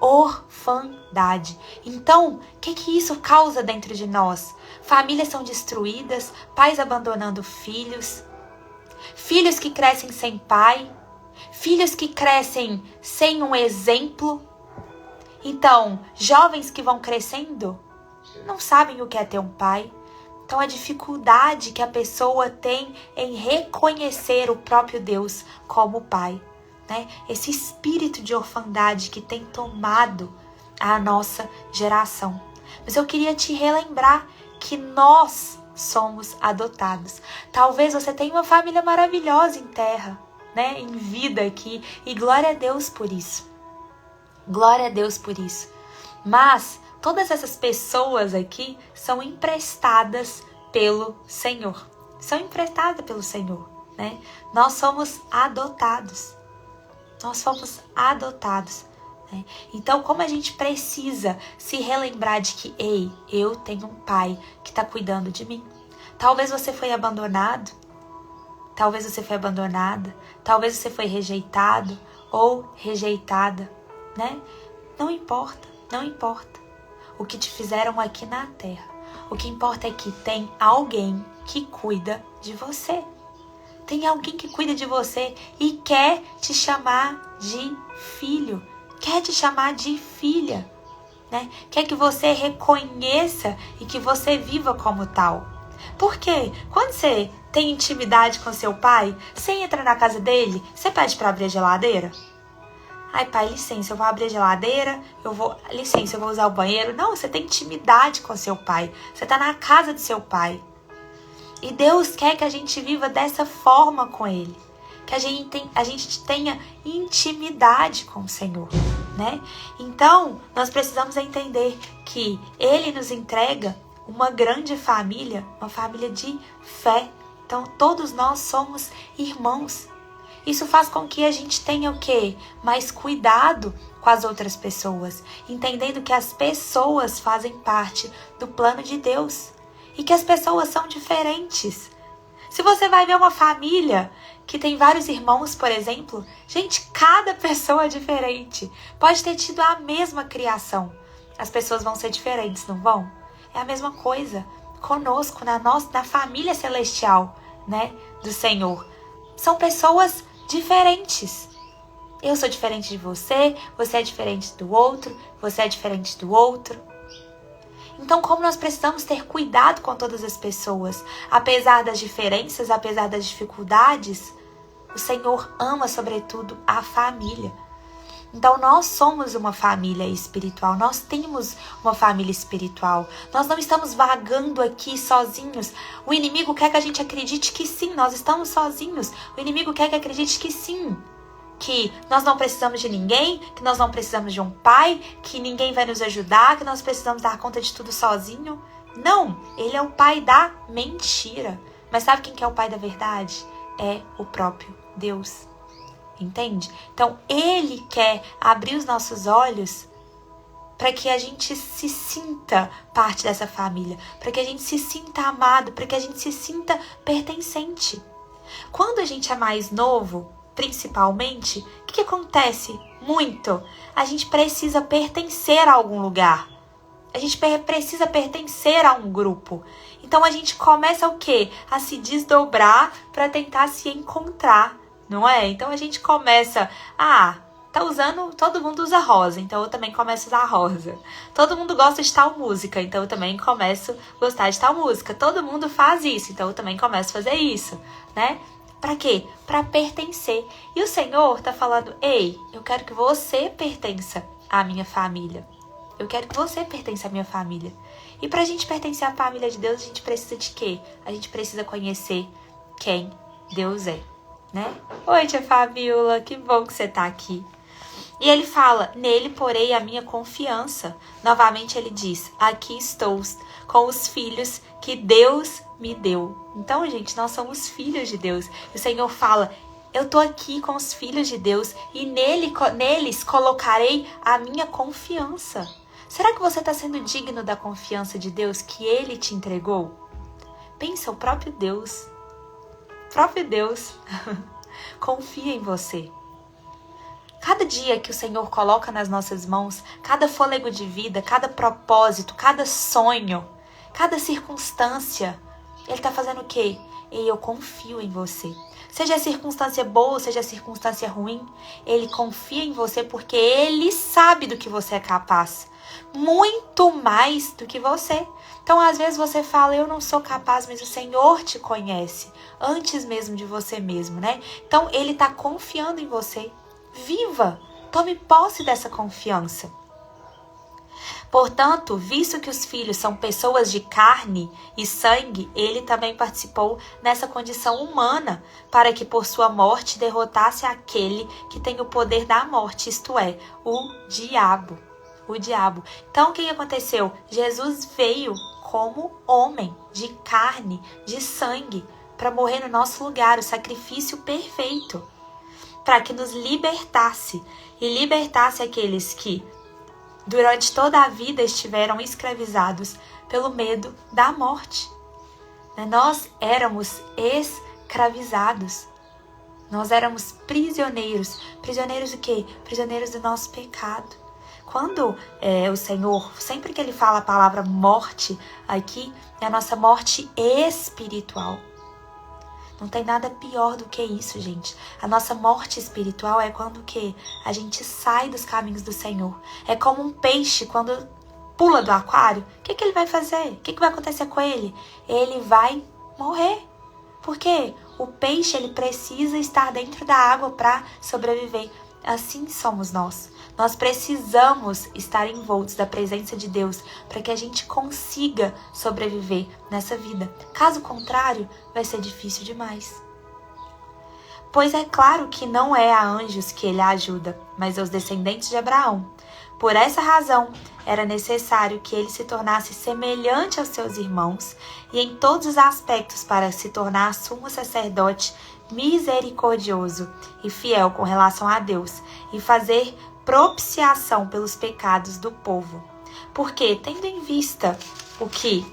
Orfandade. Então, o que isso causa dentro de nós? Famílias são destruídas, pais abandonando filhos, filhos que crescem sem pai, filhos que crescem sem um exemplo. Então, jovens que vão crescendo não sabem o que é ter um pai. Então, a dificuldade que a pessoa tem em reconhecer o próprio Deus como pai, né? Esse espírito de orfandade que tem tomado a nossa geração. Mas eu queria te relembrar que nós somos adotados. Talvez você tenha uma família maravilhosa em terra, né? Em vida aqui. E glória a Deus por isso. Glória a Deus por isso. Mas todas essas pessoas aqui são emprestadas pelo Senhor. São emprestadas pelo Senhor, né? Nós somos adotados. Nós fomos adotados, né? Então, como a gente precisa se relembrar de que, ei, eu tenho um pai que está cuidando de mim. Talvez você foi abandonado, talvez você foi abandonada, talvez você foi rejeitado ou rejeitada, né? Não importa, não importa. o que te fizeram aqui na terra. O que importa é que tem alguém que cuida de você. Tem alguém que cuida de você e quer te chamar de filho, quer te chamar de filha, né? Quer que você reconheça e que você viva como tal. Por quê? Quando você tem intimidade com seu pai, você entra na casa dele, você pede para abrir a geladeira? Ai, pai, licença, eu vou abrir a geladeira, licença, eu vou usar o banheiro. Não, você tem intimidade com seu pai. Você está na casa do seu pai. E Deus quer que a gente viva dessa forma com Ele. Que a gente tenha intimidade com o Senhor, né? Então, nós precisamos entender que Ele nos entrega uma grande família, uma família de fé. Então, todos nós somos irmãos. Isso faz com que a gente tenha o quê? Mais cuidado com as outras pessoas, entendendo que as pessoas fazem parte do plano de Deus e que as pessoas são diferentes. Se você vai ver uma família que tem vários irmãos, por exemplo, gente, cada pessoa é diferente. Pode ter tido a mesma criação. As pessoas vão ser diferentes, não vão? É a mesma coisa conosco, na família celestial, né, do Senhor. São pessoas diferentes. Eu sou diferente de você, você é diferente do outro, você é diferente do outro. Então, como nós precisamos ter cuidado com todas as pessoas, apesar das diferenças, apesar das dificuldades, o Senhor ama, sobretudo, a família. Então, nós somos uma família espiritual, nós temos uma família espiritual. Nós não estamos vagando aqui sozinhos. O inimigo quer que a gente acredite que sim, nós estamos sozinhos. O inimigo quer que acredite que sim, que nós não precisamos de ninguém, que nós não precisamos de um pai, que ninguém vai nos ajudar, que nós precisamos dar conta de tudo sozinho. Não, ele é o pai da mentira. Mas sabe quem que é o pai da verdade? É o próprio Deus. Entende? Então, Ele quer abrir os nossos olhos para que a gente se sinta parte dessa família, para que a gente se sinta amado, para que a gente se sinta pertencente. Quando a gente é mais novo, principalmente, o que acontece muito? A gente precisa pertencer a algum lugar. A gente precisa pertencer a um grupo. Então, a gente começa o quê? A se desdobrar para tentar se encontrar. Não é? Então a gente começa, todo mundo usa rosa, então eu também começo a usar rosa. Todo mundo gosta de tal música, então eu também começo a gostar de tal música. Todo mundo faz isso, então eu também começo a fazer isso, né? Pra quê? Pra pertencer. E o Senhor tá falando, ei, eu quero que você pertença à minha família. Eu quero que você pertença à minha família. E pra gente pertencer à família de Deus, a gente precisa de quê? A gente precisa conhecer quem Deus é. Né? Oi, tia Fabiola, que bom que você tá aqui. E ele fala, nele porei a minha confiança. Novamente ele diz, aqui estou com os filhos que Deus me deu. Então, gente, nós somos filhos de Deus. E o Senhor fala, eu tô aqui com os filhos de Deus e neles colocarei a minha confiança. Será que você está sendo digno da confiança de Deus que Ele te entregou? Pensa, o próprio Deus confia em você. Cada dia que o Senhor coloca nas nossas mãos, cada fôlego de vida, cada propósito, cada sonho, cada circunstância, Ele está fazendo o quê? E eu confio em você. Seja a circunstância boa, seja a circunstância ruim, Ele confia em você porque Ele sabe do que você é capaz. Muito mais do que você. Então, às vezes você fala, eu não sou capaz, mas o Senhor te conhece. Antes mesmo de você mesmo, né? Então, Ele está confiando em você. Viva! Tome posse dessa confiança. Portanto, visto que os filhos são pessoas de carne e sangue, Ele também participou nessa condição humana, para que por sua morte derrotasse aquele que tem o poder da morte, isto é, o diabo. O diabo. Então, o que aconteceu? Jesus veio como homem, de carne, de sangue, para morrer no nosso lugar, o sacrifício perfeito, para que nos libertasse e libertasse aqueles que durante toda a vida estiveram escravizados pelo medo da morte. Nós éramos escravizados, nós éramos prisioneiros. Prisioneiros do quê? Prisioneiros do nosso pecado. Quando o Senhor, sempre que Ele fala a palavra morte aqui, é a nossa morte espiritual. Não tem nada pior do que isso, gente. A nossa morte espiritual é quando que a gente sai dos caminhos do Senhor. É como um peixe quando pula do aquário. O que ele vai fazer? O que vai acontecer com ele? Ele vai morrer. Por quê? O peixe ele precisa estar dentro da água para sobreviver. Assim somos nós. Nós precisamos estar envoltos da presença de Deus para que a gente consiga sobreviver nessa vida. Caso contrário, vai ser difícil demais. Pois é claro que não é a anjos que ele ajuda, mas aos descendentes de Abraão. Por essa razão, era necessário que ele se tornasse semelhante aos seus irmãos e em todos os aspectos para se tornar sumo sacerdote misericordioso e fiel com relação a Deus e fazer propiciação pelos pecados do povo. Porque, tendo em vista o que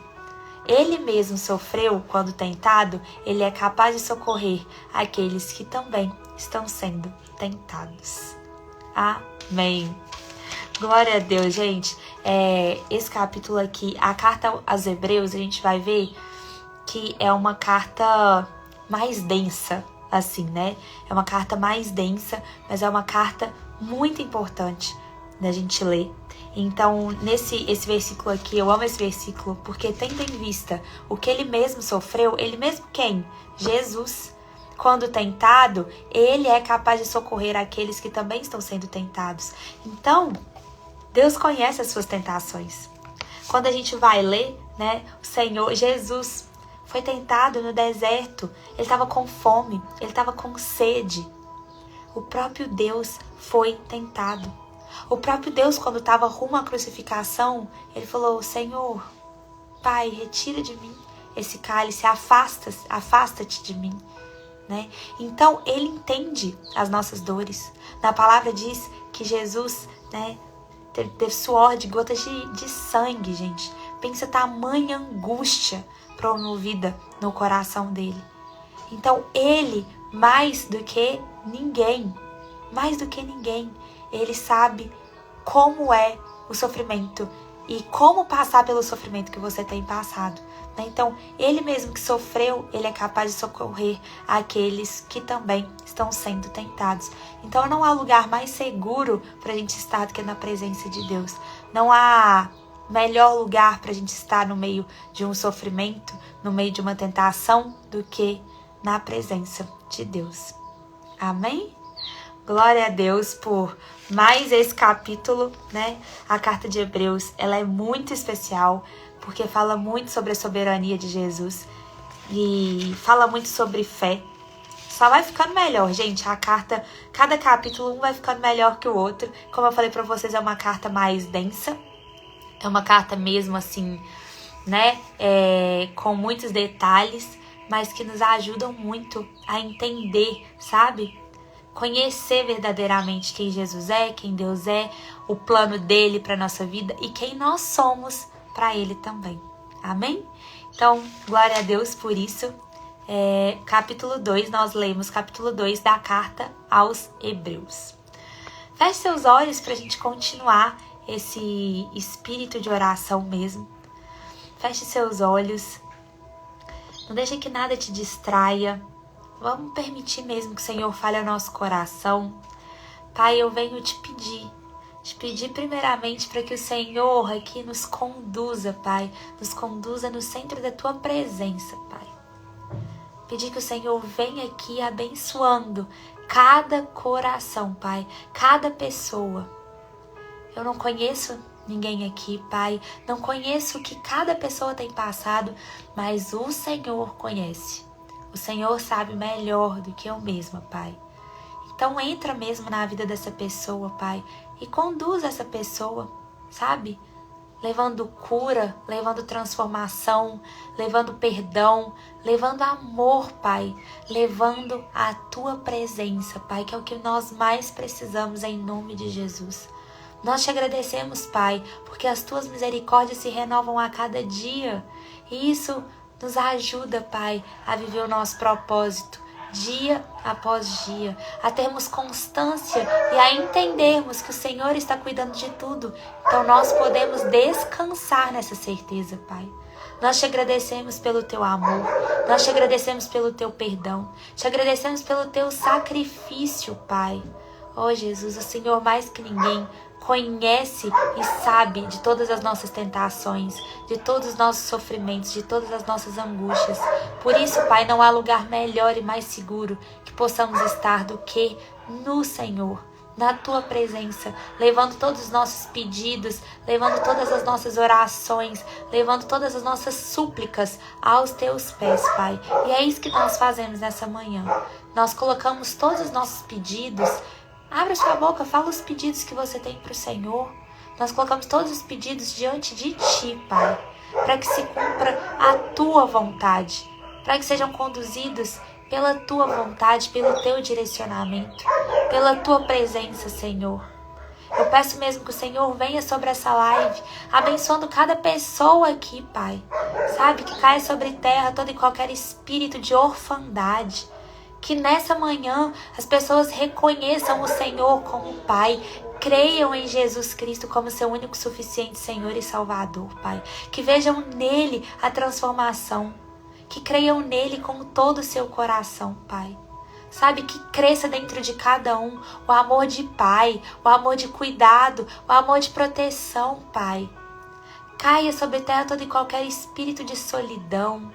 ele mesmo sofreu quando tentado, ele é capaz de socorrer aqueles que também estão sendo tentados. Amém. Glória a Deus, gente. Esse capítulo aqui, a carta aos Hebreus, a gente vai ver que é uma carta mais densa, assim, né? É uma carta mais densa, mas é uma carta muito importante da gente ler. Então, esse versículo aqui, eu amo esse versículo, porque tendo em vista o que ele mesmo sofreu, ele mesmo quem? Jesus. Quando tentado, ele é capaz de socorrer aqueles que também estão sendo tentados. Então, Deus conhece as suas tentações. Quando a gente vai ler, né, o Senhor Jesus foi tentado no deserto, ele estava com fome, ele estava com sede. O próprio Deus foi tentado. O próprio Deus, quando estava rumo à crucificação, ele falou: Senhor, Pai, retira de mim esse cálice, afasta-te de mim. Né? Então, ele entende as nossas dores. Na palavra diz que Jesus, né, teve suor de gotas de sangue, gente. Pensa tamanha angústia promovida no coração dele. Então, ele, mais do que ninguém, ele sabe como é o sofrimento e como passar pelo sofrimento que você tem passado. Né? Então, ele mesmo que sofreu, ele é capaz de socorrer aqueles que também estão sendo tentados. Então, não há lugar mais seguro para a gente estar do que na presença de Deus. Não há melhor lugar para a gente estar no meio de um sofrimento, no meio de uma tentação, do que na presença de Deus. Amém? Glória a Deus por mais esse capítulo, né? A carta de Hebreus, ela é muito especial, porque fala muito sobre a soberania de Jesus e fala muito sobre fé. Só vai ficando melhor, gente. A carta, cada capítulo um vai ficando melhor que o outro. Como eu falei para vocês, é uma carta mais densa. É uma carta mesmo assim, né? Com muitos detalhes, mas que nos ajudam muito a entender, sabe? Conhecer verdadeiramente quem Jesus é, quem Deus é, o plano dele para nossa vida e quem nós somos para ele também. Amém? Então, glória a Deus por isso. Capítulo 2, nós lemos capítulo 2 da carta aos Hebreus. Feche seus olhos para a gente continuar esse espírito de oração mesmo. Feche seus olhos. Não deixe que nada te distraia. Vamos permitir mesmo que o Senhor fale ao nosso coração. Pai, eu venho te pedir primeiramente para que o Senhor aqui nos conduza, Pai. Nos conduza no centro da tua presença, Pai. Pedir que o Senhor venha aqui abençoando cada coração, Pai. Cada pessoa. Eu não conheço ninguém aqui, Pai. Não conheço o que cada pessoa tem passado, mas o Senhor conhece. O Senhor sabe melhor do que eu mesma, Pai. Então entra mesmo na vida dessa pessoa, Pai, e conduz essa pessoa, sabe? Levando cura, levando transformação, levando perdão, levando amor, Pai. Levando a Tua presença, Pai, que é o que nós mais precisamos em nome de Jesus. Nós te agradecemos, Pai, porque as Tuas misericórdias se renovam a cada dia. E isso nos ajuda, Pai, a viver o nosso propósito dia após dia, a termos constância e a entendermos que o Senhor está cuidando de tudo. Então nós podemos descansar nessa certeza, Pai. Nós te agradecemos pelo teu amor, nós te agradecemos pelo teu perdão, te agradecemos pelo teu sacrifício, Pai. Oh Jesus, o Senhor mais que ninguém conhece e sabe de todas as nossas tentações, de todos os nossos sofrimentos, de todas as nossas angústias. Por isso, Pai, não há lugar melhor e mais seguro que possamos estar do que no Senhor, na Tua presença, levando todos os nossos pedidos, levando todas as nossas orações, levando todas as nossas súplicas aos Teus pés, Pai. E é isso que nós fazemos nessa manhã. Nós colocamos todos os nossos pedidos. Abre sua boca, fala os pedidos que você tem para o Senhor. Nós colocamos todos os pedidos diante de Ti, Pai, para que se cumpra a Tua vontade, para que sejam conduzidos pela Tua vontade, pelo Teu direcionamento, pela Tua presença, Senhor. Eu peço mesmo que o Senhor venha sobre essa live, abençoando cada pessoa aqui, Pai. Sabe, que caia sobre terra todo e qualquer espírito de orfandade. Que nessa manhã as pessoas reconheçam o Senhor como Pai, creiam em Jesus Cristo como seu único suficiente Senhor e Salvador, Pai. Que vejam nele a transformação, que creiam nele com todo o seu coração, Pai. Sabe, que cresça dentro de cada um o amor de Pai, o amor de cuidado, o amor de proteção, Pai. Caia sobre terra todo e qualquer espírito de solidão,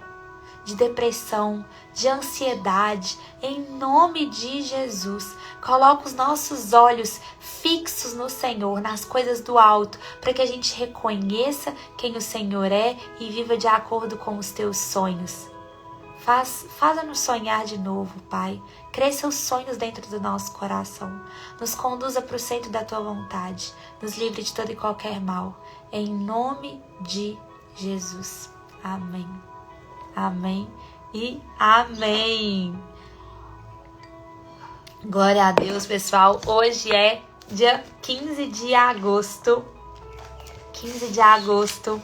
de depressão, de ansiedade, em nome de Jesus. Coloca os nossos olhos fixos no Senhor, nas coisas do alto, para que a gente reconheça quem o Senhor é e viva de acordo com os teus sonhos. Faça-nos sonhar de novo, Pai. Cresça os sonhos dentro do nosso coração. Nos conduza para o centro da Tua vontade. Nos livre de todo e qualquer mal. Em nome de Jesus. Amém. Amém e amém. Glória a Deus, pessoal. Hoje é dia 15 de agosto. 15 de agosto.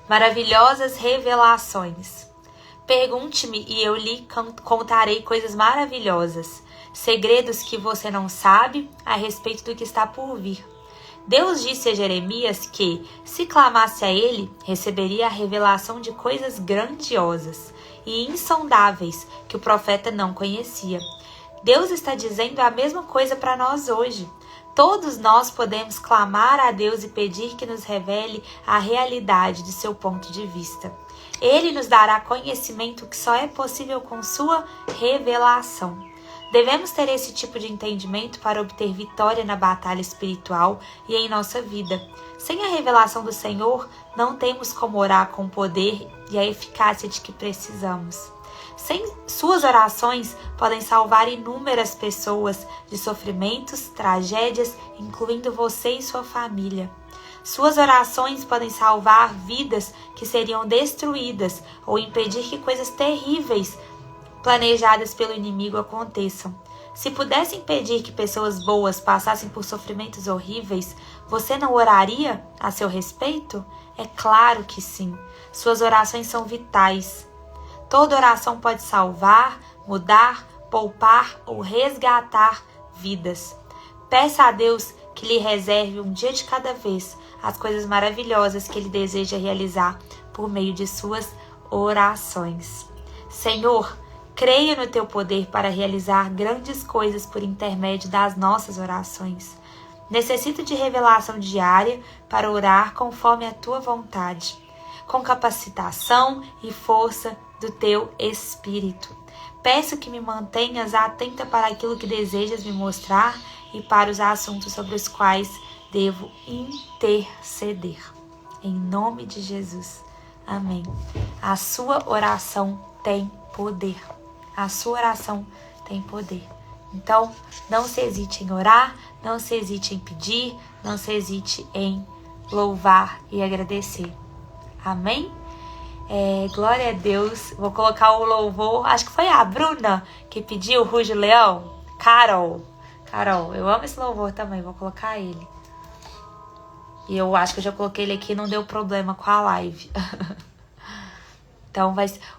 Maravilhosas revelações. Pergunte-me e eu lhe contarei coisas maravilhosas. Segredos que você não sabe a respeito do que está por vir. Deus disse a Jeremias que, se clamasse a ele, receberia a revelação de coisas grandiosas e insondáveis que o profeta não conhecia. Deus está dizendo a mesma coisa para nós hoje. Todos nós podemos clamar a Deus e pedir que nos revele a realidade de seu ponto de vista. Ele nos dará conhecimento que só é possível com sua revelação. Devemos ter esse tipo de entendimento para obter vitória na batalha espiritual e em nossa vida. Sem a revelação do Senhor, não temos como orar com o poder e a eficácia de que precisamos. Suas orações podem salvar inúmeras pessoas de sofrimentos, tragédias, incluindo você e sua família. Suas orações podem salvar vidas que seriam destruídas ou impedir que coisas terríveis planejadas pelo inimigo aconteçam. Se pudesse impedir que pessoas boas passassem por sofrimentos horríveis, você não oraria a seu respeito? É claro que sim. Suas orações são vitais. Toda oração pode salvar, mudar, poupar ou resgatar vidas. Peça a Deus que lhe reserve um dia de cada vez as coisas maravilhosas que Ele deseja realizar por meio de suas orações. Senhor, creio no Teu poder para realizar grandes coisas por intermédio das nossas orações. Necessito de revelação diária para orar conforme a Tua vontade, com capacitação e força do Teu Espírito. Peço que me mantenhas atenta para aquilo que desejas me mostrar e para os assuntos sobre os quais devo interceder. Em nome de Jesus. Amém. A sua oração tem poder. A sua oração tem poder. Então, não se hesite em orar, não se hesite em pedir, não se hesite em louvar e agradecer. Amém? Glória a Deus. Vou colocar o louvor. Acho que foi a Bruna que pediu, Ruge Leão. Carol, eu amo esse louvor também. Vou colocar ele. E eu acho que eu já coloquei ele aqui e não deu problema com a live. Então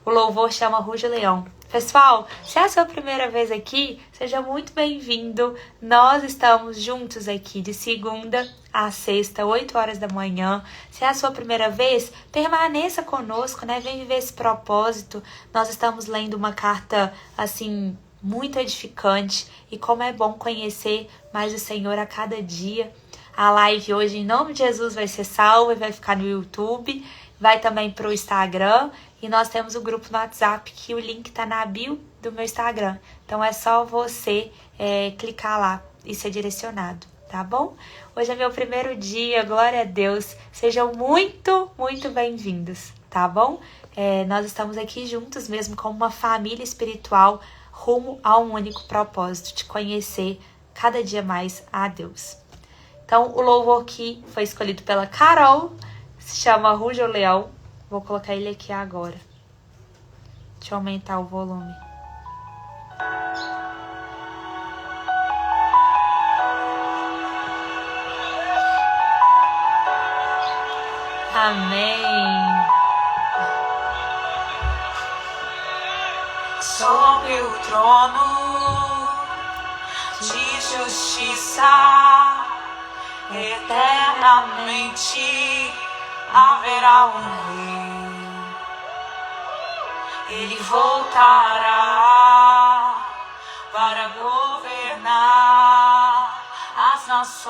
o louvor chama Ruge o Leão. Pessoal, se é a sua primeira vez aqui, seja muito bem-vindo. Nós estamos juntos aqui de segunda a sexta, 8 horas da manhã. Se é a sua primeira vez, permaneça conosco, né? Vem viver esse propósito. Nós estamos lendo uma carta, assim, muito edificante. E como é bom conhecer mais o Senhor a cada dia. A live hoje, em nome de Jesus, vai ser salva e vai ficar no YouTube. Vai também para o Instagram. E nós temos o grupo no WhatsApp, que o link tá na bio do meu Instagram. Então é só você clicar lá e ser direcionado, tá bom? Hoje é meu primeiro dia, glória a Deus. Sejam muito, muito bem-vindos, tá bom? Nós estamos aqui juntos mesmo como uma família espiritual rumo a um único propósito, de conhecer cada dia mais a Deus. Então o louvor que foi escolhido pela Carol se chama Ruge o Leão. Vou colocar ele aqui agora. Deixa eu aumentar o volume. Amém. Sobre o trono de justiça, eternamente haverá um rei. Ele voltará para governar as nações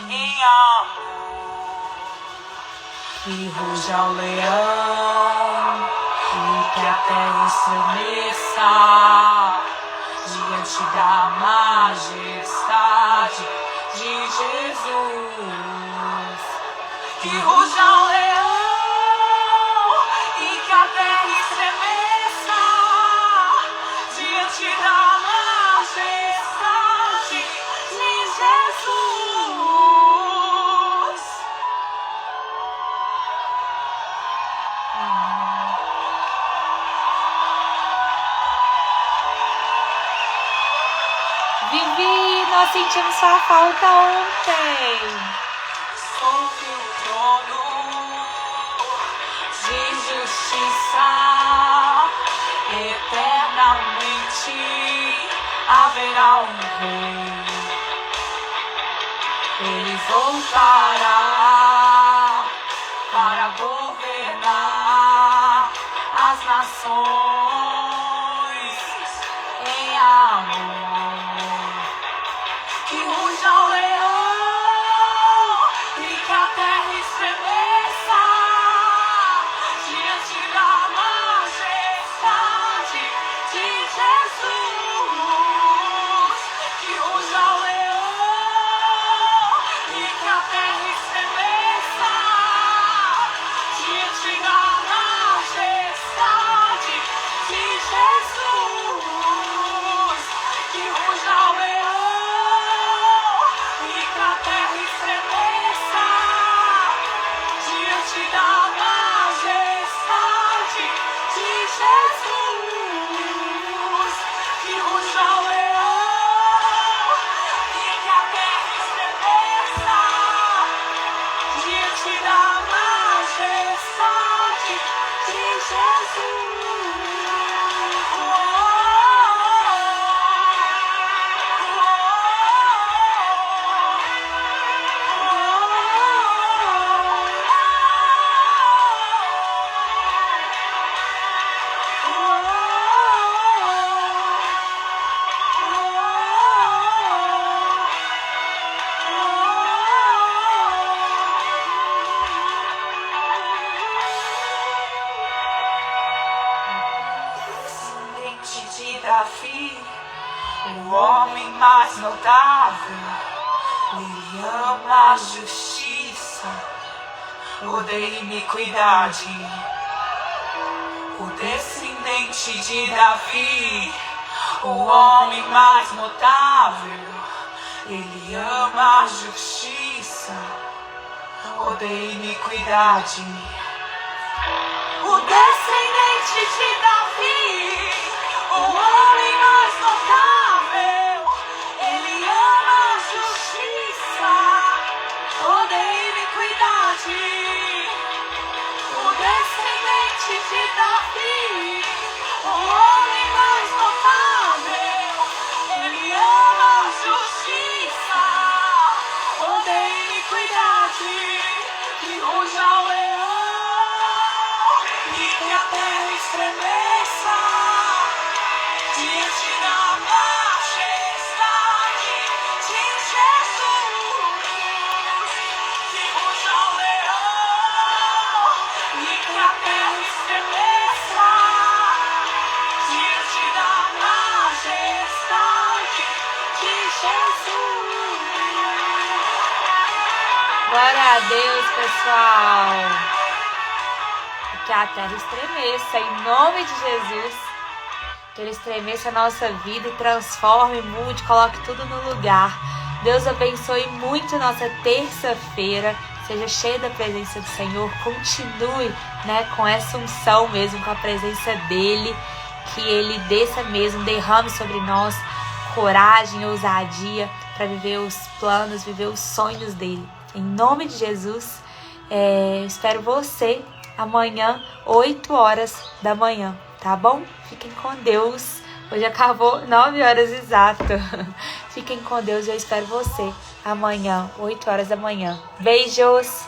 em amor. Que ruja o leão e que a terra estremeça diante da majestade de Jesus. Que ruja o leão e que a terra estremeça diante da majestade de Jesus. Vivi, nós sentimos sua falta ontem. Sobre o trono de justiça, eternamente haverá um rei. Ele voltará para governar as nações em amor. Que ruja o leão e que a terra estremeça diante da majestade de Jesus. Que ruja o leão e que a terra estremeça diante da majestade de Jesus. Que ruja o leão e que a terra estremeça diante da majestade de Jesus. Que ruja o leão e que a terra estremeça diante da majestade de Jesus. Descendente de Davi, o homem mais notável, ele ama a justiça, odeia iniquidade. O descendente de Davi, o homem mais notável, ele ama a justiça, odeia iniquidade. O descendente de Davi, o homem mais notável, ele ama a justiça, odeia iniquidade. O Glória a Deus, pessoal. Que a terra estremeça, em nome de Jesus. Que Ele estremeça a nossa vida e transforme, mude, coloque tudo no lugar. Deus abençoe muito nossa terça-feira. Seja cheia da presença do Senhor. Continue, com essa unção mesmo, com a presença dEle. Que Ele desça mesmo, derrame sobre nós coragem, ousadia para viver os planos, viver os sonhos dEle. Em nome de Jesus, espero você amanhã, 8 horas da manhã, tá bom? Fiquem com Deus. Hoje acabou 9 horas exato. Fiquem com Deus e eu espero você amanhã, 8 horas da manhã. Beijos!